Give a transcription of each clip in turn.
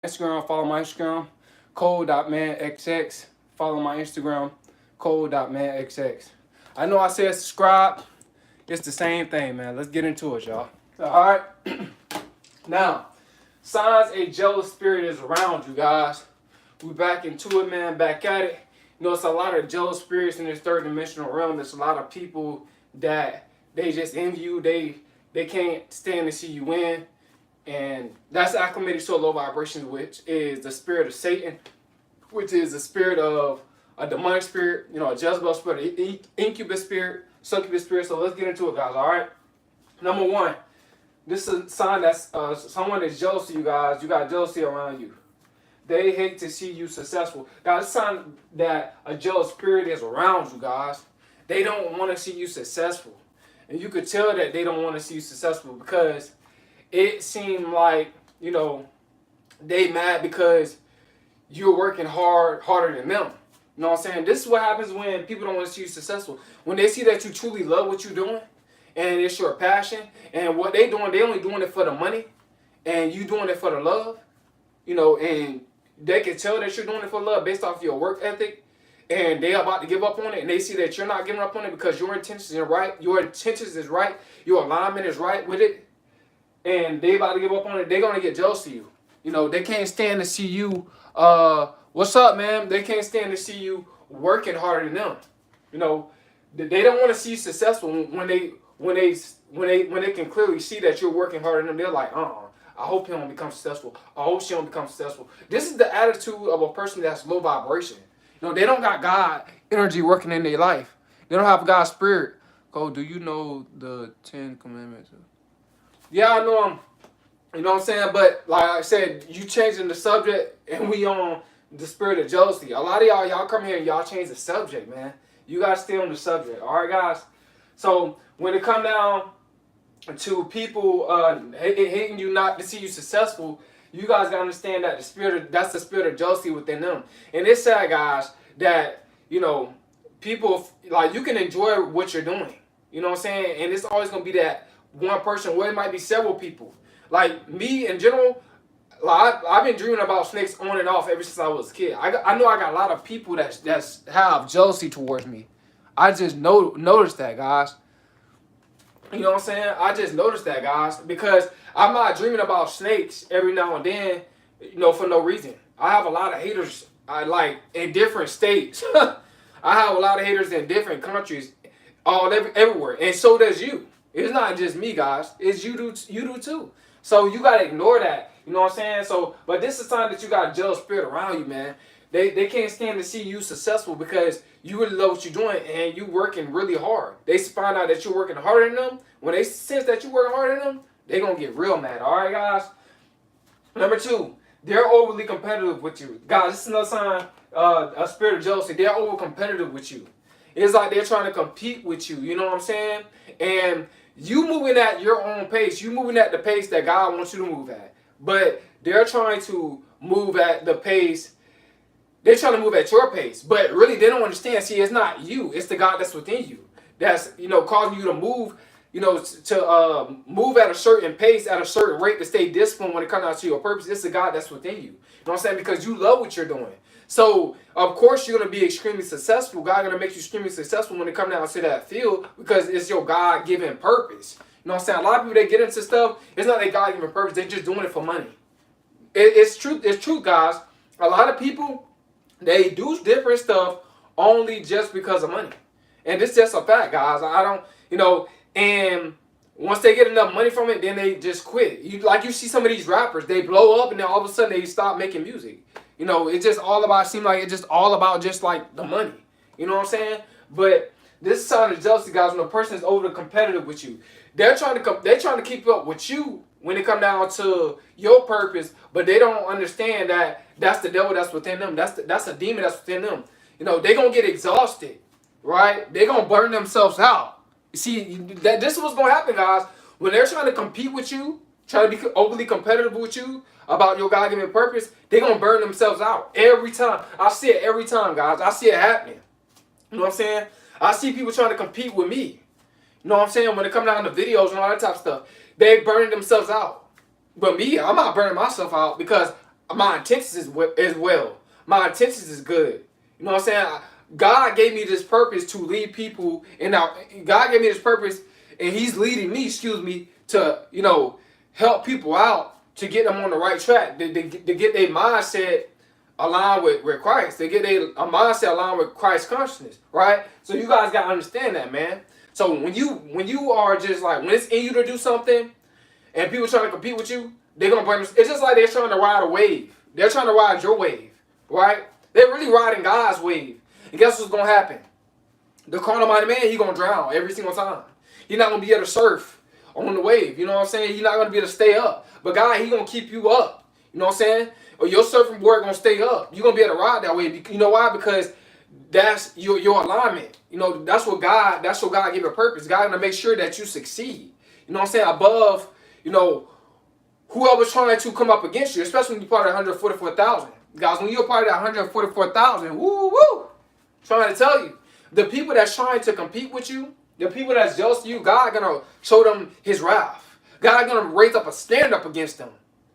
Instagram, follow my Instagram, code.manxx. Follow my Instagram, code.manxx. I know I said subscribe. It's the same thing, man. Let's get into it, y'all. All right. Now, signs a jealous spirit is around you, guys. We back into it, man. Back at it. You know, it's a lot of jealous spirits in this third dimensional realm. There's a lot of people that they just envy you. They can't stand to see you win. And that's acclimated to a low vibration, which is the spirit of Satan, which is the spirit of a demonic spirit, you know, a Jezebel spirit, incubus spirit, succubus spirit. So let's get into it, guys, all right? Number one, this is a sign that someone is jealous of you, guys. You got jealousy around you. They hate to see you successful. Guys, it's a sign that a jealous spirit is around you, guys. They don't want to see you successful. And you could tell that they don't want to see you successful because it seemed like, you know, they mad because you're working harder than them. You know what I'm saying? This is what happens when people don't want to see you successful. When they see that you truly love what you're doing and it's your passion and what they doing, they only doing it for the money and you doing it for the love, you know, and they can tell that you're doing it for love based off your work ethic and they are about to give up on it and they see that you're not giving up on it because your intentions are right, your intentions is right, your alignment is right with it, and they about to give up on it, they're gonna get jealous of you. You know, they can't stand to see you what's up, man? They can't stand to see you working harder than them. You know, they don't want to see you successful when they can clearly see that you're working harder than them. They're like, I hope he don't become successful. I hope she don't become successful. This is the attitude of a person that's low vibration. You know, they don't got God energy working in their life. They don't have God's spirit. Go, do you know the 10 Commandments? Yeah, I know them. You know what I'm saying? But like I said, you changing the subject and we on the spirit of jealousy. A lot of y'all come here and y'all change the subject, man. You gotta stay on the subject. All right, guys? So when it come down to people hating you not to see you successful, you guys gotta understand that that's the spirit of jealousy within them. And it's sad, guys, that, you know, people, like, you can enjoy what you're doing. You know what I'm saying? And it's always gonna be that one person, well, it might be several people. Like me in general, like I've been dreaming about snakes on and off ever since I was a kid. I know I got a lot of people that have jealousy towards me. I just noticed that, guys. You know what I'm saying? I just noticed that, guys, because I'm not dreaming about snakes every now and then, you know, for no reason. I have a lot of haters, like in different states. I have a lot of haters in different countries, everywhere, and so does you. It's not just me, guys. It's you do too. So you gotta ignore that. You know what I'm saying? So, but this is a sign that you got a jealous spirit around you, man. They can't stand to see you successful because you really love what you're doing and you working really hard. They find out that you're working harder than them. When they sense that you're working harder than them, they gonna get real mad. All right, guys. Number two, they're overly competitive with you, guys. This is another sign, a spirit of jealousy. They're over competitive with you. It's like they're trying to compete with you. You know what I'm saying? And you moving at your own pace. You moving at the pace that God wants you to move at. But they're trying to move at the pace. They're trying to move at your pace. But really, they don't understand. See, it's not you. It's the God that's within you. That's, you know, causing you to move, you know, to move at a certain pace, at a certain rate, to stay disciplined when it comes out to your purpose. It's the God that's within you. You know what I'm saying? Because you love what you're doing. So, of course, you're going to be extremely successful. God going to make you extremely successful when it comes down to that field because it's your God-given purpose. You know what I'm saying? A lot of people, they get into stuff, it's not their God-given purpose. They're just doing it for money. It's true, guys. A lot of people, they do different stuff only just because of money. And this is just a fact, guys. I don't, you know, and once they get enough money from it, then they just quit. You see some of these rappers, they blow up and then all of a sudden they stop making music. You know, it's just all about, seem like it's just all about just like the money. You know what I'm saying? But this is sign of jealousy, guys, when a person is over competitive with you. They're trying to keep up with you when it come down to your purpose, but they don't understand that that's the devil that's within them. That's a demon that's within them. You know, they're going to get exhausted, right? They're going to burn themselves out. You see, this is what's going to happen, guys. When they're trying to compete with you, trying to be overly competitive with you about your God-given purpose, they're going to burn themselves out every time. I see it every time, guys. I see it happening. You know what I'm saying? I see people trying to compete with me. You know what I'm saying? When it comes down to videos and all that type of stuff, they burning themselves out. But me, I'm not burning myself out because my intentions is well. My intentions is good. You know what I'm saying? God gave me this purpose to lead people, and now God gave me this purpose, and He's leading me, excuse me, to help people out to get them on the right track, to get their mindset aligned with Christ. They get a mindset aligned with Christ's consciousness, right? So you guys gotta understand that, man. So when you are just like, when it's in you to do something, and people trying to compete with you, they're gonna blame. It's just like they're trying to ride a wave. They're trying to ride your wave, right? They're really riding God's wave. And guess what's gonna happen? The carnal minded man, he gonna drown every single time. He's not gonna be able to surf on the wave. You know what I'm saying? He's not gonna be able to stay up. But God, He gonna keep you up. You know what I'm saying? Or your surfing board gonna stay up. You're gonna be able to ride that wave. You know why? Because that's your alignment. You know, that's what God gave a purpose. God gonna make sure that you succeed. You know what I'm saying? Above, whoever's trying to come up against you, especially when you're part of 144,000. Guys, when you're part of that 144,000, woo woo, trying to tell you, the people that's trying to compete with you, the people that's jealous of you, God gonna show them His wrath. God gonna raise up a stand up against them.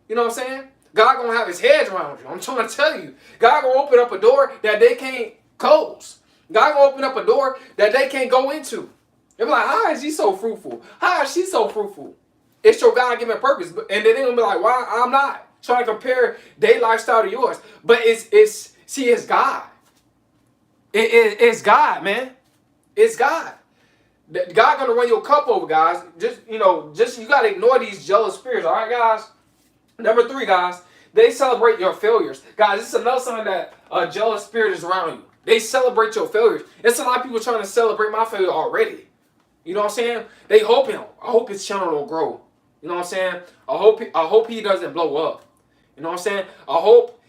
You know what I'm saying? God gonna have His head around you. I'm trying to tell you. God gonna open up a door that they can't close. God gonna open up a door that they can't go into. They're like, how is he so fruitful? How is she so fruitful? It's your God-given purpose. And then they're gonna be like, why I'm not trying to compare their lifestyle to yours. But it's God. It's God, man. It's God. God gonna run your cup over, guys. Just you gotta ignore these jealous spirits, all right, guys? Number 3, guys, they celebrate your failures. Guys, this is another sign that a jealous spirit is around you. They celebrate your failures. It's a lot of people trying to celebrate my failure already. You know what I'm saying? They hoping. I hope his channel will grow. You know what I'm saying? I hope he doesn't blow up. You know what I'm saying? I hope,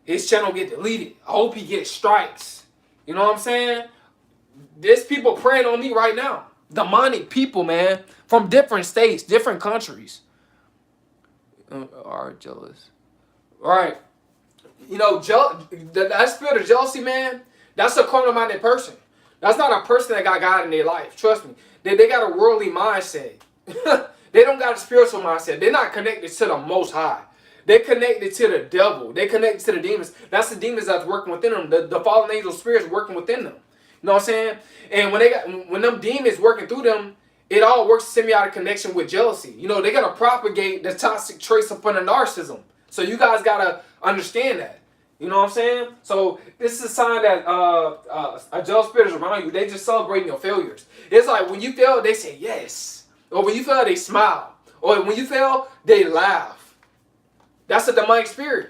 his channel get deleted. I hope he gets strikes. You know what I'm saying? There's people preying on me right now. Demonic people, man, from different states, different countries. Are jealous. All right. That spirit of jealousy, man, that's a carnal-minded person. That's not a person that got God in their life. Trust me. They got a worldly mindset. They don't got a spiritual mindset. They're not connected to the Most High. They're connected to the devil. They're connected to the demons. That's the demons that's working within them. The fallen angel spirits working within them. You know what I'm saying? And when them demons working through them, it all works symbiotic connection with jealousy. They gotta propagate the toxic traits upon the narcissism. So you guys gotta understand that. You know what I'm saying? So this is a sign that a jealous spirit is around you. They just celebrating your failures. It's like when you fail, they say yes. Or when you fail, they smile. Or when you fail, they laugh. That's a demonic spirit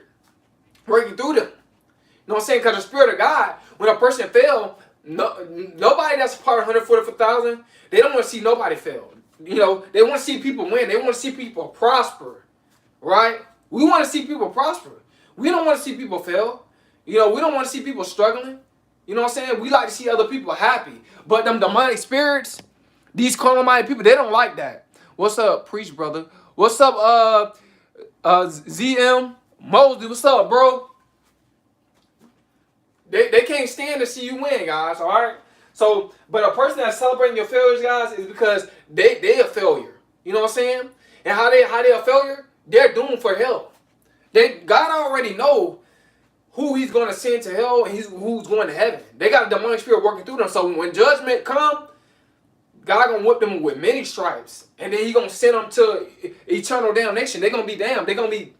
working through them. You know what I'm saying? Because the spirit of God, when a person fail, nobody that's part of 144,000, they don't want to see nobody fail. They want to see people win. They want to see people prosper. Right? We want to see people prosper. We don't want to see people fail. We don't want to see people struggling. You know what I'm saying? We like to see other people happy. But them demonic spirits, these carnal-minded people, they don't like that. What's up, preach brother? What's up, ZM Mosley? What's up, bro? They can't stand to see you win, guys. All right. So, but a person that's celebrating your failures, guys, is because they a failure. You know what I'm saying? And how they a failure? They're doomed for hell. God already know who He's going to send to hell and who's going to heaven. They got a demonic spirit working through them. So when judgment come, God gonna whip them with many stripes, and then He gonna send them to eternal damnation. They're gonna be damned. They're gonna be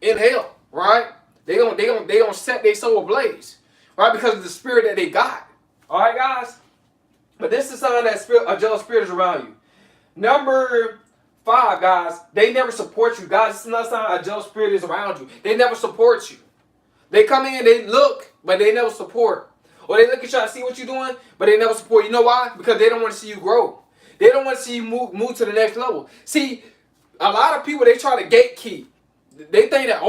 in hell, right? They gonna set their soul ablaze, right? Because of the spirit that they got. All right, guys. But this is a sign that a jealous spirit is around you. Number 5, guys, they never support you. Guys, this is another sign a jealous spirit is around you. They never support you. They come in, they look, but they never support. Or they look at you and see what you're doing, but they never support. You know why? Because they don't want to see you grow. They don't want to see you move to the next level. See, a lot of people, they try to gatekeep. They think that,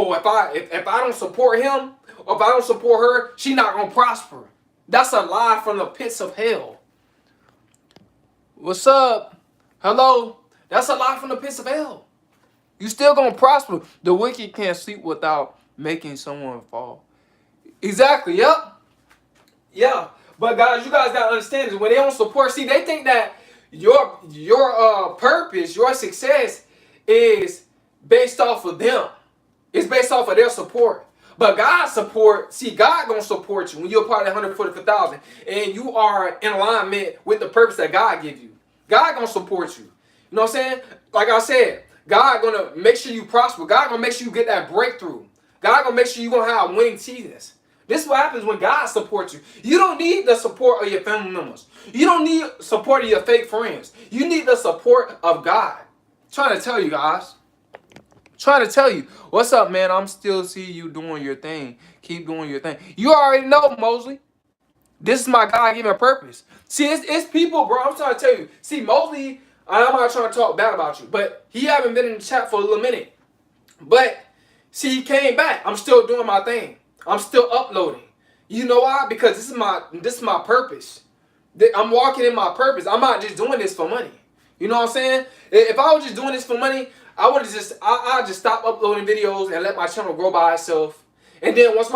if I don't support him, or if I don't support her, she's not going to prosper. That's a lie from the pits of hell. What's up? Hello? That's a lie from the pits of hell. You still going to prosper. The wicked can't sleep without making someone fall. Exactly, yep. Yeah, but guys, you guys gotta understand is when they don't support, see, they think that your purpose, your success is based off of them. It's based off of their support. But God's support, see, God gonna support you when you're part of the 144,000 and you are in alignment with the purpose that God give you. God gonna support you. You know what I'm saying? Like I said, God gonna make sure you prosper. God gonna make sure you get that breakthrough. God gonna make sure you gonna have winning seasons. This is what happens when God supports you. You don't need the support of your family members. You don't need support of your fake friends. You need the support of God. I'm trying to tell you guys. Trying to tell you, what's up, man? I'm still seeing you doing your thing. Keep doing your thing. You already know, Mosley. This is my God-given purpose. See, it's people, bro. I'm trying to tell you. See, Mosley, I'm not trying to talk bad about you, but he haven't been in the chat for a little minute. But see, he came back. I'm still doing my thing. I'm still uploading. You know why? Because this is my purpose. I'm walking in my purpose. I'm not just doing this for money. You know what I'm saying? If I was just doing this for money, I would have I just stop uploading videos and let my channel grow by itself. And then once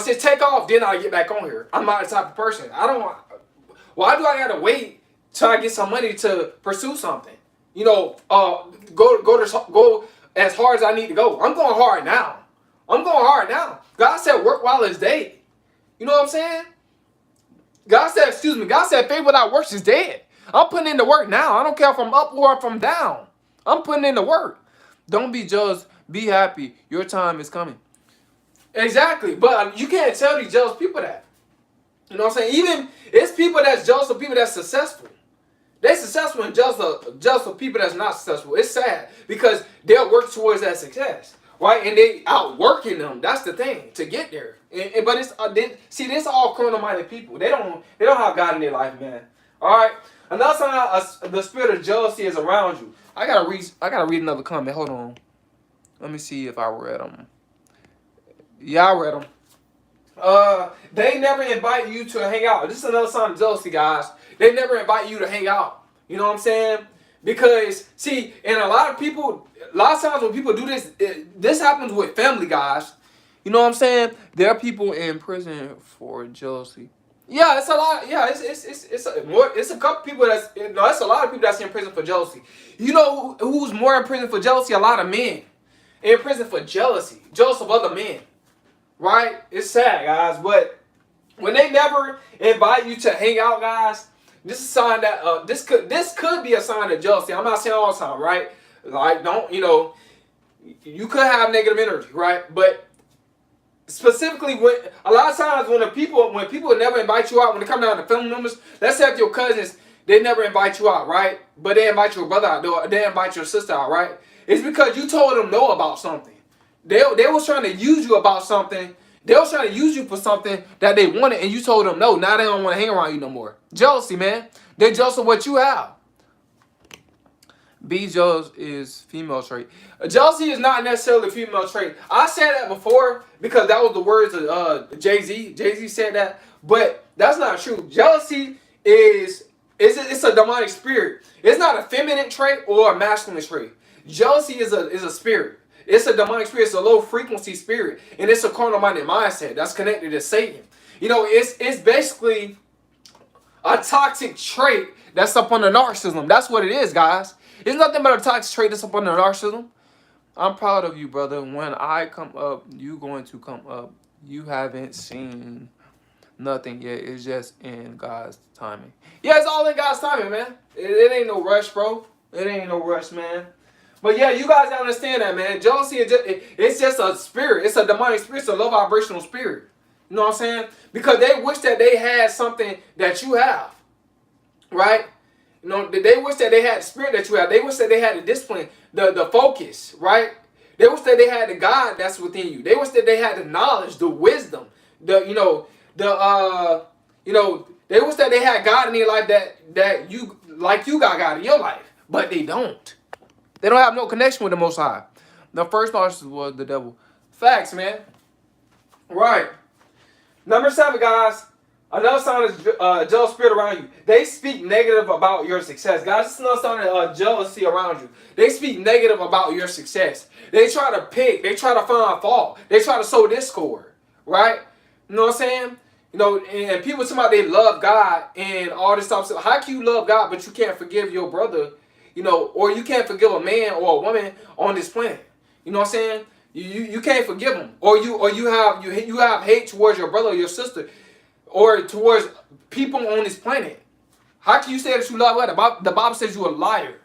it take off, then I get back on here. I'm not the type of person. Why do I gotta wait till I get some money to pursue something? You know, go as hard as I need to go. I'm going hard now. God said work while it's day. You know what I'm saying? God said faith without works is dead. I'm putting in the work now. I don't care if I'm up or if I'm down. I'm putting in the work. Don't be jealous. Be happy. Your time is coming. Exactly. But you can't tell these jealous people that. You know what I'm saying? Even it's people that's jealous of people that's successful. They're successful and jealous of people that's not successful. It's sad because they'll work towards that success. Right? And they outworking them. That's the thing. To get there. But it's this all carnal-minded people. They don't have God in their life, man. Alright? Another sign the spirit of jealousy is around you. I gotta read another comment. Hold on. Let me see if I read them. Yeah, I read them. They never invite you to hang out. This is another sign of jealousy, guys. They never invite you to hang out. You know what I'm saying? Because, see, and a lot of times when people do this, this happens with family, guys. You know what I'm saying? There are people in prison for jealousy. Yeah, it's a lot. Yeah, it's a couple people it's a lot of people that's in prison for jealousy. You know who's more in prison for jealousy? A lot of men in prison for jealousy, jealous of other men. Right? It's sad, guys, but when they never invite you to hang out, guys, this is a sign that this could be a sign of jealousy. I'm not saying all the time, right? Like, you could have negative energy, right? But specifically, when a lot of times when people never invite you out, when it comes down to family members, let's say if your cousins, they never invite you out, right? But they invite your brother out, they invite your sister out, right? It's because you told them no about something. They was trying to use you about something. They was trying to use you for something that they wanted, and you told them no. Now they don't want to hang around you no more. Jealousy, man. They're jealous of what you have. Be jealous is female trait. Jealousy is not necessarily a female trait. I said that before because that was the words of Jay-Z. Jay-Z said that, but that's not true. Jealousy is a demonic spirit. It's not a feminine trait or a masculine trait. Jealousy is a spirit. It's a demonic spirit. It's a low frequency spirit, and it's a carnal-minded mindset that's connected to Satan. You know, it's basically a toxic trait that's up under narcissism. That's what it is, guys. It's nothing but a toxic trait that's up under narcissism. I'm proud of you, brother. When I come up, you going to come up. You haven't seen nothing yet. It's just in God's timing. Yeah, it's all in God's timing, man. It ain't no rush, bro. It ain't no rush, man. But yeah, you guys understand that, man. Jealousy, it's just a spirit. It's a demonic spirit. It's a low vibrational spirit. You know what I'm saying? Because they wish that they had something that you have. Right? You know, they wish that they had the spirit that you have. They wish that they had the discipline, the focus, right? They wish that they had the God that's within you. They wish that they had the knowledge, the wisdom, they wish that they had God in their life that you got God in your life. But they don't. They don't have no connection with the Most High. The first narcissist was the devil. Facts, man. Right. Number 7, guys. Another sign is jealous spirit around you. They speak negative about your success. Guys, this is another sign of jealousy around you. They speak negative about your success. They try to pick. They try to find fault. They try to sow discord. Right? You know what I'm saying? You know, and people talking about they love God and all this stuff. So how can you love God but you can't forgive your brother? You know, or you can't forgive a man or a woman on this planet. You know what I'm saying? You can't forgive them, or you have hate towards your brother or your sister, or towards people on this planet. How can you say that you love her? The Bible says you're a liar,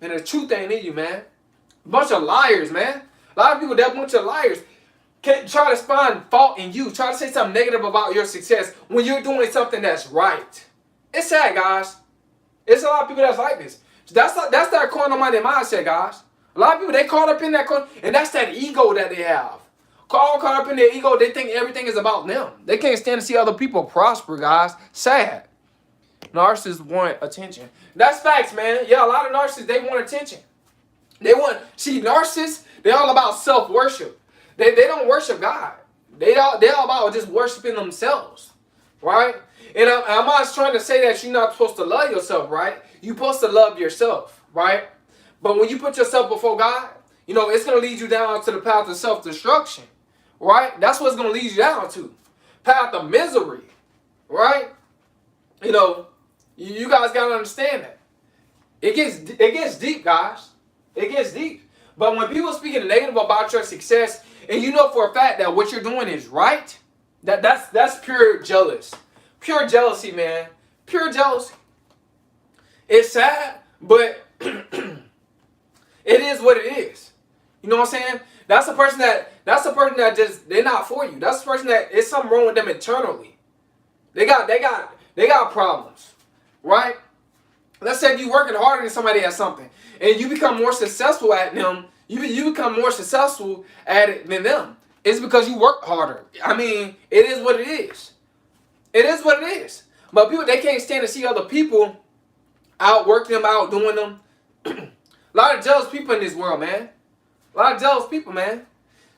and the truth ain't in you, man. A bunch of liars, man. A lot of people, they're a bunch of liars. Can't try to find fault in you. Try to say something negative about your success when you're doing something that's right. It's sad, guys. It's a lot of people that's like this. That's that carnal-minded mindset, guys. A lot of people, they caught up in that, and that's that ego that they have. All caught up in their ego, they think everything is about them. They can't stand to see other people prosper, guys. Sad. Narcissists want attention. That's facts, man. Yeah, a lot of narcissists, they want attention. Narcissists, they're all about self-worship. They don't worship God. They're all about just worshiping themselves, right? And I'm not trying to say that you're not supposed to love yourself, right? You're supposed to love yourself, right? But when you put yourself before God, it's going to lead you down to the path of self-destruction, right? That's what's going to lead you down to. Path of misery, right? You guys got to understand that. It gets deep, guys. It gets deep. But when people speaking negative about your success, and you know for a fact that what you're doing is right, that's pure jealous. Pure jealousy, man. Pure jealousy. It's sad, but it is what it is. You know what I'm saying? That's the person that just, they're not for you. That's the person that it's something wrong with them internally. They got problems, right? Let's say if you're working harder than somebody at something, and you become more successful at them, you become more successful at it than them. It's because you work harder. I mean, it is what it is. It is what it is. But people, they can't stand to see other people outwork them, outdoing them. A lot of jealous people in this world, man. A lot of jealous people, man.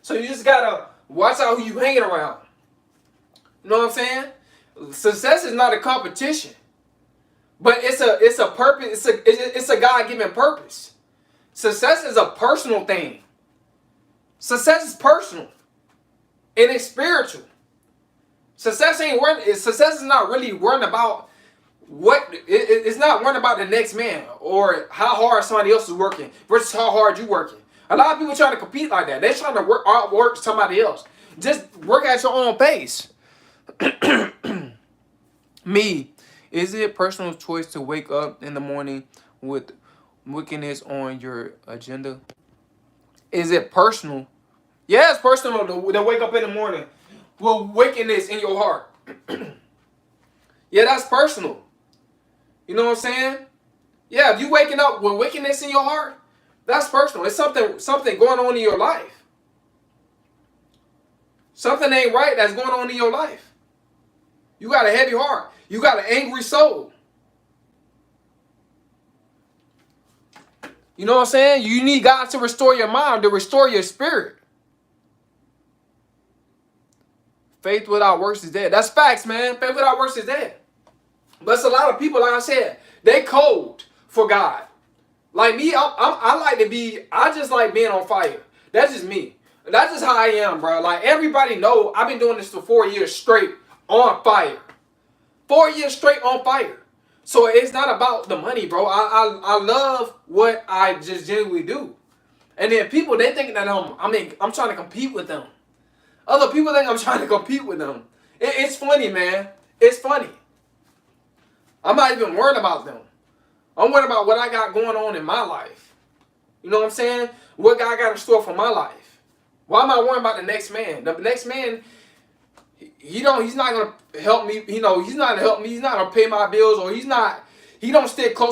So you just gotta watch out who you hanging around. You know what I'm saying? Success is not a competition, but it's a purpose. It's a God-given purpose. Success is a personal thing. Success is personal, and it's spiritual. Success is not really worrying about it's not worrying about the next man or how hard somebody else is working versus how hard you're working. A lot of people trying to compete like that. They're trying to outwork somebody else. Just work at your own pace. Me, is it a personal choice to wake up in the morning with wickedness on your agenda? Is it personal? Yeah, it's personal to wake up in the morning with wickedness in your heart. Yeah, that's personal. You know what I'm saying? Yeah, if you waking up with wickedness in your heart, that's personal. It's something going on in your life. Something ain't right that's going on in your life. You got a heavy heart. You got an angry soul. You know what I'm saying? You need God to restore your mind, to restore your spirit. Faith without works is dead. That's facts, man. Faith without works is dead. But it's a lot of people, like I said, they cold for God. Like me, I just like being on fire. That's just me. That's just how I am, bro. Like everybody know I've been doing this for 4 years straight on fire. 4 years straight on fire. So it's not about the money, bro. I love what I just genuinely do. And then people, they think that I'm trying to compete with them. Other people think I'm trying to compete with them. It's funny, man. It's funny. I'm not even worried about them. I'm worried about what I got going on in my life. You know what I'm saying? What God got in store for my life. Why am I worrying about the next man? The next man, he's not gonna help me. He's not gonna help me. He's not gonna pay my bills, or he don't stick close